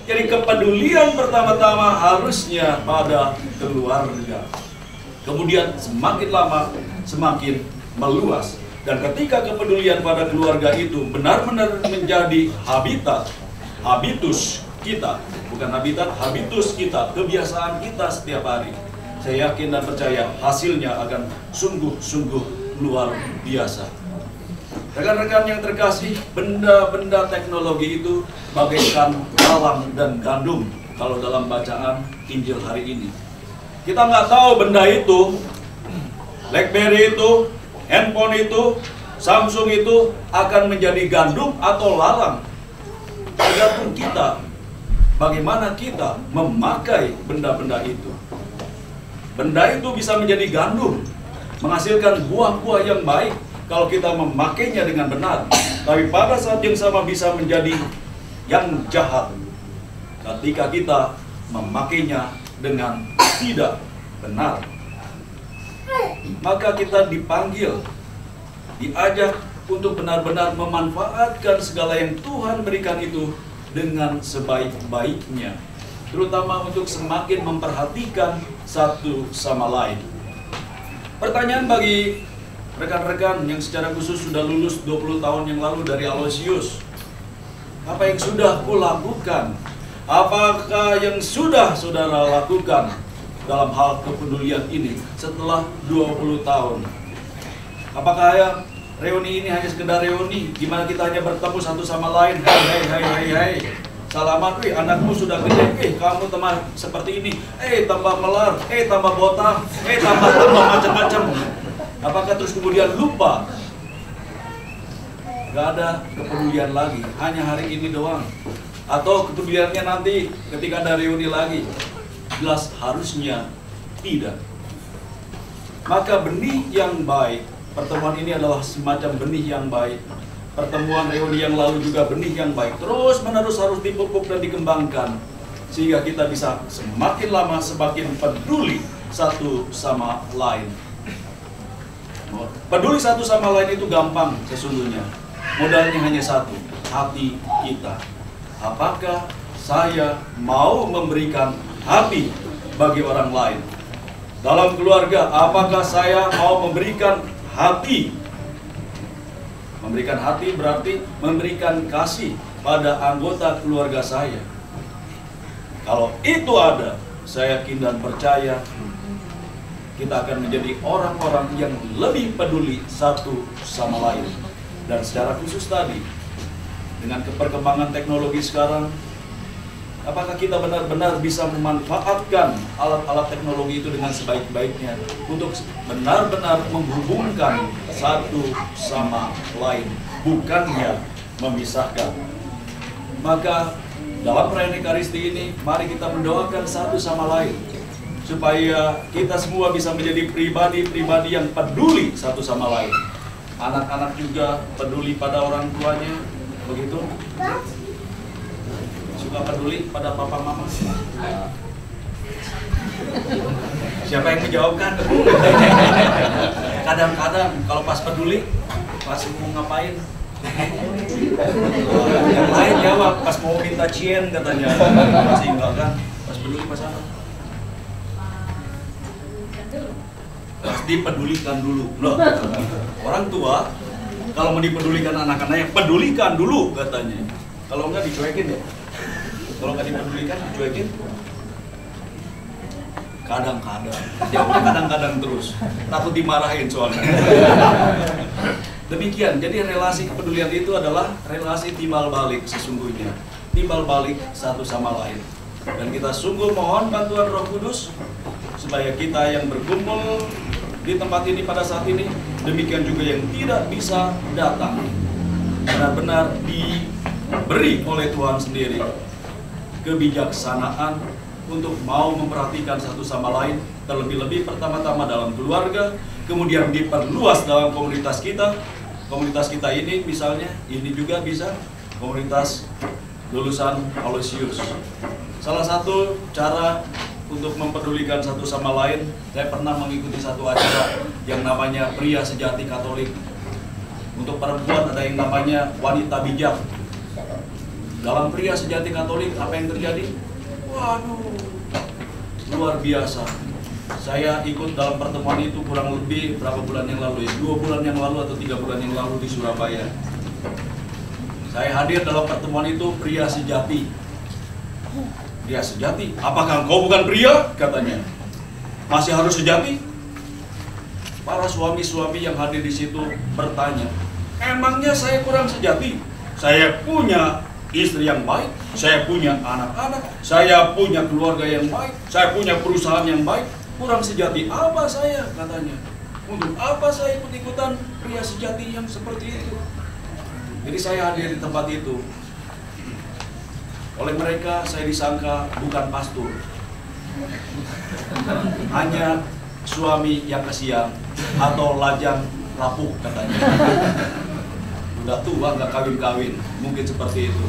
Jadi kepedulian pertama-tama harusnya pada keluarga. Kemudian semakin lama semakin meluas. Dan ketika kepedulian pada keluarga itu benar-benar menjadi habitus kita, bukan habitat, habitus kita, kebiasaan kita setiap hari, saya yakin dan percaya hasilnya akan sungguh-sungguh luar biasa. Rekan-rekan yang terkasih, benda-benda teknologi itu bagaikan bawang dan gandum kalau dalam bacaan Injil hari ini. Kita nggak tahu benda itu, BlackBerry itu, handphone itu, Samsung itu akan menjadi gandum atau lalang. Tergantung kita, bagaimana kita memakai benda-benda itu. Benda itu bisa menjadi gandum, menghasilkan buah-buah yang baik kalau kita memakainya dengan benar. Tapi pada saat yang sama bisa menjadi yang jahat ketika kita memakainya dengan tidak benar. Maka kita dipanggil, diajak untuk benar-benar memanfaatkan segala yang Tuhan berikan itu dengan sebaik-baiknya, terutama untuk semakin memperhatikan satu sama lain. Pertanyaan bagi rekan-rekan yang secara khusus sudah lulus 20 tahun yang lalu dari Aloysius, apa yang sudah kulakukan? Apakah yang sudah saudara lakukan dalam hal kepedulian ini setelah 20 tahun? Apakah reuni ini hanya sekedar reuni, gimana kita hanya bertemu satu sama lain, hai, salaman, anakmu sudah gede, kamu teman seperti ini, tambah melar, tambah botak, tambah macam-macam. Apakah terus kemudian lupa? Gak ada kepedulian lagi, hanya hari ini doang. Atau kepeduliannya nanti ketika ada reuni lagi? Jelas harusnya tidak. Maka benih yang baik, pertemuan ini adalah semacam benih yang baik. Pertemuan reuni yang lalu juga benih yang baik. Terus menerus harus dipupuk dan dikembangkan, sehingga kita bisa semakin lama semakin peduli satu sama lain. Peduli satu sama lain itu gampang sesungguhnya. Modalnya hanya satu, hati kita. Apakah saya mau memberikan hati bagi orang lain? Dalam keluarga, apakah saya mau memberikan hati? Memberikan hati berarti memberikan kasih pada anggota keluarga saya. Kalau itu ada, saya yakin dan percaya kita akan menjadi orang-orang yang lebih peduli satu sama lain. Dan secara khusus tadi, dengan perkembangan teknologi sekarang, apakah kita benar-benar bisa memanfaatkan alat-alat teknologi itu dengan sebaik-baiknya untuk benar-benar menghubungkan satu sama lain, bukannya memisahkan? Maka dalam perayaan Ekaristi ini, mari kita mendoakan satu sama lain, supaya kita semua bisa menjadi pribadi-pribadi yang peduli satu sama lain. Anak-anak juga peduli pada orang tuanya, begitu? Suka peduli pada papa mama? Siapa yang menjawabkan? Kadang-kadang kalau pas peduli, pas mau ngapain? Yang lain jawab, pas mau minta cien katanya. Masih enggak kan? Pas peduli pas apa? Pas dipedulikan dulu. Loh, orang tua kalau mau dipedulikan anak-anaknya, pedulikan dulu katanya. Kalau enggak dicuekin ya. Kalau nggak dipedulikan, dicuekin. Kadang-kadang, jawabnya kadang-kadang terus. Takut dimarahin soalnya. Demikian, jadi relasi kepedulian itu adalah relasi timbal balik sesungguhnya. Timbal balik satu sama lain. Dan kita sungguh mohon bantuan Roh Kudus supaya kita yang berkumpul di tempat ini pada saat ini, demikian juga yang tidak bisa datang, benar-benar diberi oleh Tuhan sendiri kebijaksanaan untuk mau memperhatikan satu sama lain, terlebih-lebih pertama-tama dalam keluarga, kemudian diperluas dalam komunitas kita. Komunitas kita ini misalnya, ini juga bisa komunitas lulusan Aloysius. Salah satu cara untuk mempedulikan satu sama lain, saya pernah mengikuti satu acara yang namanya Pria Sejati Katolik. Untuk perempuan ada yang namanya Wanita Bijak. Dalam pria sejati Katolik, apa yang terjadi? Waduh, luar biasa. Saya ikut dalam pertemuan itu kurang lebih berapa bulan yang lalu ya? 2 bulan yang lalu atau 3 bulan yang lalu di Surabaya. Saya hadir dalam pertemuan itu, pria sejati. Pria sejati, apakah engkau bukan pria? Katanya. Masih harus sejati? Para suami-suami yang hadir di situ bertanya, emangnya saya kurang sejati? Saya punya istri yang baik, saya punya anak-anak, saya punya keluarga yang baik, saya punya perusahaan yang baik. Kurang sejati apa saya? Katanya. Untuk apa saya ikut-ikutan pria sejati yang seperti itu? Jadi saya hadir di tempat itu. Oleh mereka saya disangka bukan pastor, hanya suami yang kesian atau lajang rapuh katanya. Udah tua nggak kawin-kawin, mungkin seperti itu.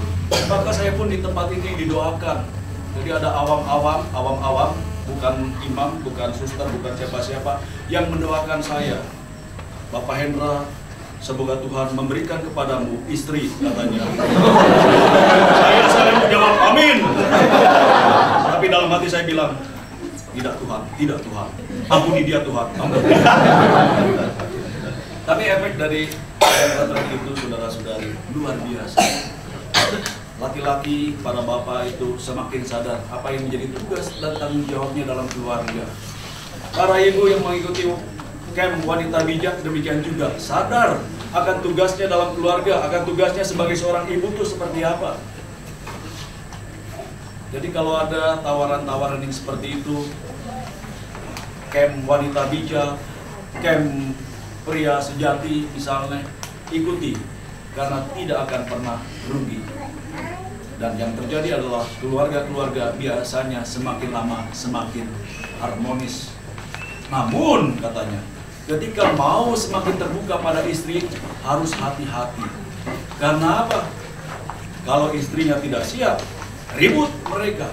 Maka saya pun di tempat ini didoakan. Jadi ada awam-awam, bukan imam, bukan suster, bukan siapa-siapa yang mendoakan saya. Bapak Hendra, semoga Tuhan memberikan kepadamu istri, katanya. Saya menjawab amin. Tapi dalam hati saya bilang, tidak Tuhan, tidak Tuhan. Ampuni dia Tuhan, ampuni. Tapi efek dari retret itu, saudara-saudari, luar biasa. Laki-laki, para bapak itu semakin sadar apa yang menjadi tugas dan tanggung jawabnya dalam keluarga. Para ibu yang mengikuti camp wanita bijak demikian juga sadar akan tugasnya dalam keluarga, akan tugasnya sebagai seorang ibu itu seperti apa. Jadi kalau ada tawaran-tawaran yang seperti itu, camp wanita bijak, camp pria sejati misalnya, ikuti karena tidak akan pernah rugi. Dan yang terjadi adalah keluarga-keluarga biasanya semakin lama semakin harmonis. Namun katanya, ketika mau semakin terbuka pada istri, harus hati-hati. Karena apa? Kalau istrinya tidak siap, ribut mereka.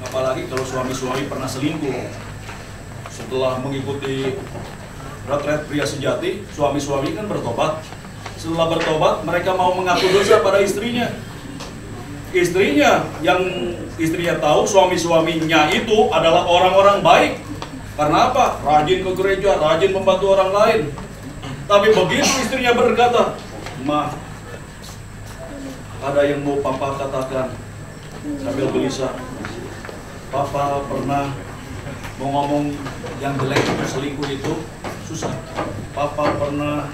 Apalagi kalau suami-suami pernah selingkuh. Setelah mengikuti retret pria sejati, suami-suami kan bertobat. Setelah bertobat, mereka mau mengaku dosa pada istrinya. Istrinya yang istrinya tahu suami-suaminya itu adalah orang-orang baik. Karena apa? Rajin ke gereja, rajin membantu orang lain. Tapi begitu istrinya berkata, "Ma, ada yang mau papa katakan," sambil gelisah. "Papa pernah mau ngomong yang jelek itu selingkuh itu susah. Papa pernah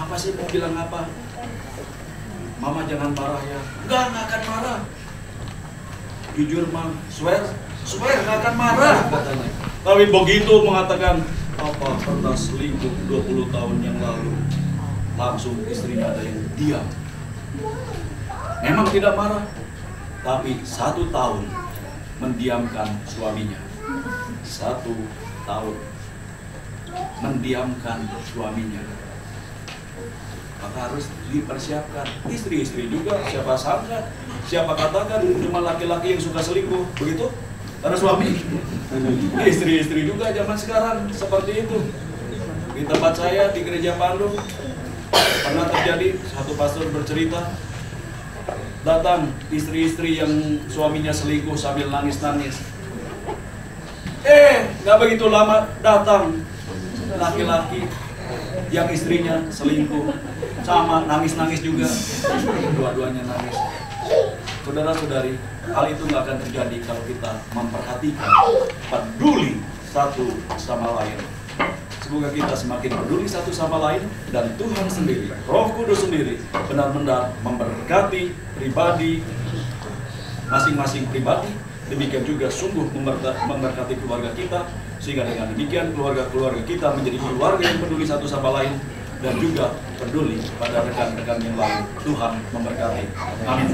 apa sih mau bilang apa? Mama jangan marah ya." Enggak akan marah. Jujur Mam, swear nggak akan marah katanya. Tapi begitu mengatakan, "Papa pernah selingkuh 20 tahun yang lalu," langsung istrinya ada yang diam. Memang tidak marah, tapi 1 tahun mendiamkan suaminya. 1 tahun mendiamkan suaminya. Maka harus dipersiapkan. Istri-istri juga, siapa sangka, siapa katakan cuma laki-laki yang suka selingkuh, begitu? Karena suami. Istri-istri juga zaman sekarang seperti itu. Di tempat saya di gereja Pandu pernah terjadi satu pastor bercerita, datang istri-istri yang suaminya selingkuh sambil nangis-nangis. Nggak begitu lama datang laki-laki yang istrinya selingkuh, sama nangis-nangis juga, dua-duanya nangis. Saudara-saudari, hal itu nggak akan terjadi kalau kita memperhatikan, peduli satu sama lain. Semoga kita semakin peduli satu sama lain, dan Tuhan sendiri, Roh Kudus sendiri, benar-benar memberkati pribadi, masing-masing pribadi. Demikian juga sungguh memberkati keluarga kita, sehingga dengan demikian keluarga-keluarga kita menjadi keluarga yang peduli satu sama lain, dan juga peduli pada rekan-rekan yang lain. Tuhan memberkati. Amin.